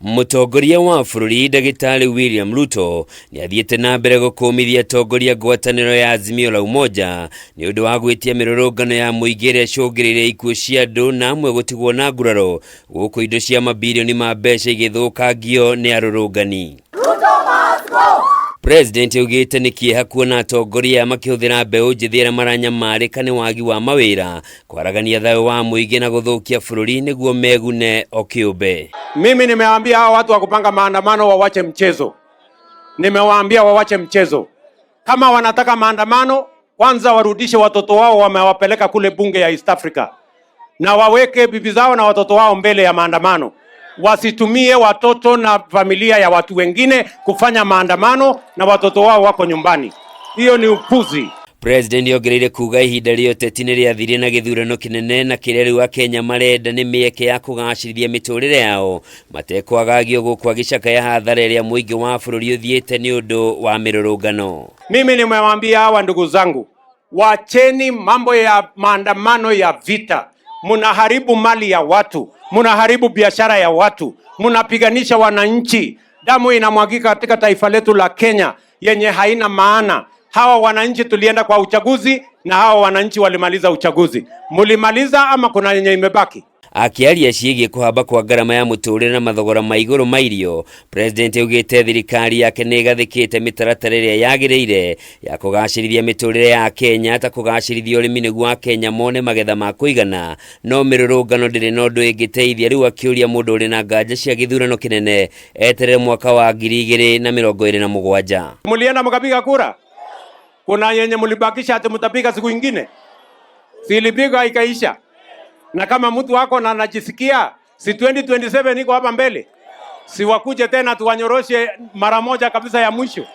Mutongoria wa bururi Ndagitari William Ruto ni athiete na mbere gukumithia atongoria ngwataniro ya Azimio la Umoja ni undu wa gwitia mirurungano ya muingi iria icungiriire ikuũ cia andu na amwe gutigwo na nguraro guku indo cia mabilioni ma mbeca igithukangio ni arurungani. President AUGITE ni KIEHA kuona atongoria makihuthira mbeu njithira maranya marika ni wagi wa mawira kwaragania thayo wa muingi na guthukia bururi niguo megune o kiumbe. Mimi nimewaambia hao watu wa kupanga maandamano wawache mchezo. Nimewaambia wawache mchezo. Kama wanataka maandamano, kwanza warudishe watoto wao wamewapeleka kule bunge ya East Africa. Na waweke bibi zao na watoto wao mbele ya maandamano. Wasitumie watoto na familia ya watu wengine kufanya maandamano na watoto wao wako nyumbani. Hiyo ni upuzi. President yongereire kuga ihinda rioteti ni riathire na githurano kinene na kiria riu Akenya marenda ni mieke ya kugacirithia miturire yao matekwagagio guku agicakaya hathara iria muingi wa bururi uthiete ni undu wa mirurungano. Mimi nimewaambia hawa ndugu zangu, wacheni mambo ya maandamano ya vita. Munaharibu mali ya watu, munaharibu biashara ya watu, munapiganisha wananchi. Damu inamwagika katika taifa letu la Kenya yenye haina maana. Hawa wananchi tulienda kwa uchaguzi na hawa wananchi walimaliza uchaguzi. Mulimaliza ama kuna yenye imebaki? Akiaria ciĩgiĩ kuhamba kwa garama ya muturire na mathogora ma iguru ma irio, President augite thirikari yake nĩ gathĩkĩte mĩtaratara ĩrĩa yagĩrĩire ya kũgacĩrithia mĩturire ya Kenya ta kũgacĩrithia ũrĩmi nĩguo Akenya mone magetha ma kũigana, no mĩrũrũngano ndĩrĩ na ũndũ ĩngĩteithia. Rĩu akĩũria mũndũ ũrĩ na nganja cia gĩthurano kĩnene eterere mwaka wa 2027. Mulienda mkapiga kura? Kuna yenye mulibakisha ati mtapiga siku ingine? Silipiga ikaisha. Na kama mtu wako na anajisikia si 2027 iko hapa mbele, si wakuje tena tuwanyoroshe mara moja kabisa ya mwisho.